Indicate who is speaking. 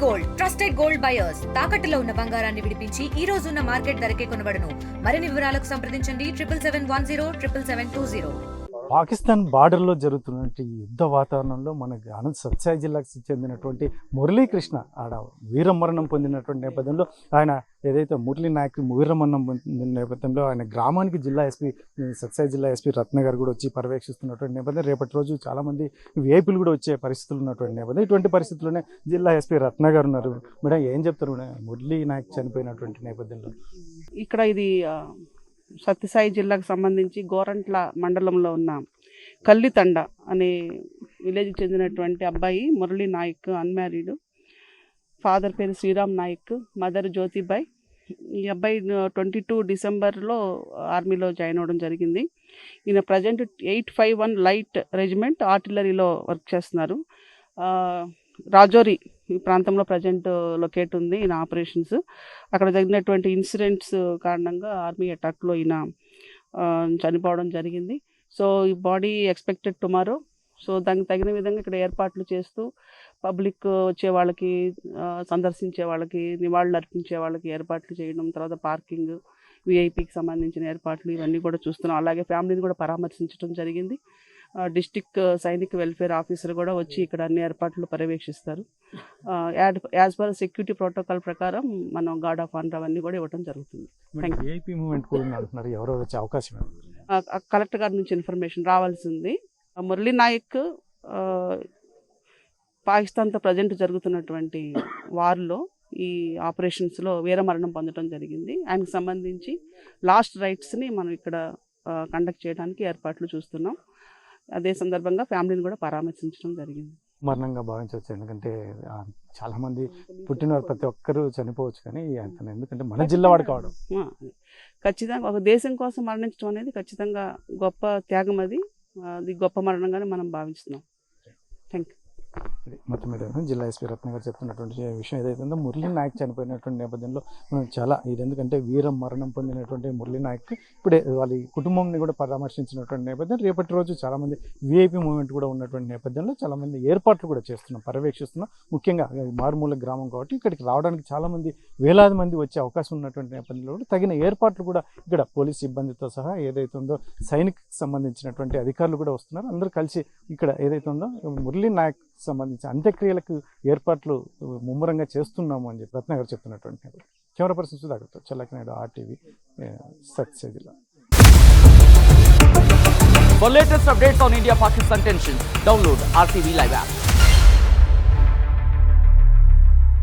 Speaker 1: Gold trusted gold buyers తాకట్టులో ఉన్న బంగారాన్ని విడిపించి ఈ రోజు ఉన్న మార్కెట్ ధరకే కొనబడును. మరిన్ని వివరాలకు సంప్రదించండి 7771077720.
Speaker 2: పాకిస్తాన్ బార్డర్లో జరుగుతున్నటువంటి ఈ యుద్ధ వాతావరణంలో మనకి అనంత సత్సాయి జిల్లాకు చెందినటువంటి మురళీకృష్ణ ఆడ వీరమరణం పొందినటువంటి నేపథ్యంలో ఆయన ఏదైతే మురళీ నాయక్ వీరమరణం పొందిన నేపథ్యంలో ఆయన గ్రామానికి జిల్లా ఎస్పీ సత్సాయి జిల్లా ఎస్పీ రత్న గారు కూడా వచ్చి పర్యవేక్షిస్తున్నటువంటి నేపథ్యం రేపటి రోజు చాలామంది విఐపీలు కూడా వచ్చే పరిస్థితులు ఉన్నటువంటి నేపథ్యం ఇటువంటి పరిస్థితుల్లోనే జిల్లా ఎస్పీ రత్న గారు ఉన్నారు. మేడం ఏం చెప్తారు మేడం మురళీ నాయక్ చనిపోయినటువంటి నేపథ్యంలో?
Speaker 3: ఇక్కడ ఇది సత్యసాయి జిల్లాకు సంబంధించి గోరంట్ల మండలంలో ఉన్న కల్లితండ అనే విలేజ్కి చెందినటువంటి అబ్బాయి మురళీ నాయక్, అన్మ్యారీడ్. ఫాదర్ పేరు శ్రీరామ్ నాయక్, మదర్ జ్యోతిబాయ్. ఈ అబ్బాయి 22 డిసెంబర్లో ఆర్మీలో జాయిన్ అవ్వడం జరిగింది. ఈయన ప్రజెంట్ 851 లైట్ రెజిమెంట్ ఆర్టిలరీలో వర్క్ చేస్తున్నారు. రాజోరి ఈ ప్రాంతంలో ప్రజెంట్ లొకేట్ ఉంది ఈయన ఆపరేషన్స్. అక్కడ జరిగినటువంటి ఇన్సిడెంట్స్ కారణంగా ఆర్మీ అటాక్లో ఈయన చనిపోవడం జరిగింది. సో ఈ బాడీ ఎక్స్పెక్టెడ్ టుమారో. సో దానికి తగిన విధంగా ఇక్కడ ఏర్పాట్లు చేస్తూ పబ్లిక్ వచ్చే వాళ్ళకి, సందర్శించే వాళ్ళకి, నివాళులు అర్పించే వాళ్ళకి ఏర్పాట్లు చేయడం, తర్వాత పార్కింగ్, విఐపికి సంబంధించిన ఏర్పాట్లు ఇవన్నీ కూడా చూస్తున్నాం. అలాగే ఫ్యామిలీని కూడా పరామర్శించడం జరిగింది. డిస్టిక్ సైనిక్ వెల్ఫేర్ ఆఫీసర్ కూడా వచ్చి ఇక్కడ అన్ని ఏర్పాట్లు పర్యవేక్షిస్తారు. యాజ్ పర్ సెక్యూరిటీ ప్రోటోకాల్ ప్రకారం మనం గార్డ్ ఆఫ్ ఆనర్ అవన్నీ కూడా ఇవ్వడం జరుగుతుంది. కలెక్టర్ గారి నుంచి ఇన్ఫర్మేషన్ రావాల్సింది. మురళీ నాయక్ పాకిస్తాన్తో ప్రజెంట్ జరుగుతున్నటువంటి వార్లో ఈ ఆపరేషన్స్లో వీరమరణం పొందడం జరిగింది. ఆయనకు సంబంధించి లాస్ట్ రైట్స్ని మనం ఇక్కడ కండక్ట్ చేయడానికి ఏర్పాట్లు చూస్తున్నాం. అదే సందర్భంగా ఫ్యామిలీని కూడా పరామర్శించడం జరిగింది.
Speaker 2: మరణంగా భావించవచ్చు, ఎందుకంటే చాలామంది పుట్టినవారు ప్రతి ఒక్కరూ చనిపోవచ్చు, కానీ అతను ఎందుకంటే మన జిల్లా వాడు కావడం
Speaker 3: ఖచ్చితంగా ఒక దేశం కోసం మరణించడం అనేది ఖచ్చితంగా గొప్ప త్యాగం. అది గొప్ప మరణంగానే మనం భావిస్తున్నాం. Thank you.
Speaker 2: మొత్తం మీద జిల్లా ఎస్పీ రత్న గారు చెప్తున్నటువంటి విషయం ఏదైతుందో మురళీ నాయక్ చనిపోయినటువంటి నేపథ్యంలో మనం చాలా ఇది, ఎందుకంటే వీర మరణం పొందినటువంటి మురళీ నాయక్ ఇప్పుడే వాళ్ళ కుటుంబంని కూడా పరామర్శించినటువంటి నేపథ్యం రేపటి రోజు చాలామంది విఐపీ మూవ్మెంట్ కూడా ఉన్నటువంటి నేపథ్యంలో చాలామంది ఏర్పాట్లు కూడా చేస్తున్నాం, పర్యవేక్షిస్తున్నాం. ముఖ్యంగా మారుమూల గ్రామం కాబట్టి ఇక్కడికి రావడానికి చాలామంది వేలాది మంది వచ్చే అవకాశం ఉన్నటువంటి నేపథ్యంలో కూడా తగిన ఏర్పాట్లు కూడా ఇక్కడ పోలీస్ సిబ్బందితో సహా ఏదైతుందో సైనిక్ సంబంధించినటువంటి అధికారులు కూడా వస్తున్నారు. అందరూ కలిసి ఇక్కడ ఏదైతుందో మురళీ నాయక్ సంబంధించి అంత్యక్రియలకు ఏర్పాట్లు ముమ్మరంగా చేస్తున్నాము అని చెప్పి రత్న గారు చెప్తున్నటువంటి కెమెరా పర్సన్ సుధాకర్తో చల్లకనాయుడు, RTV, సత్యసాయి జిల్లా.
Speaker 4: For latest updates on India-Pakistan tensions, download RTV Live app.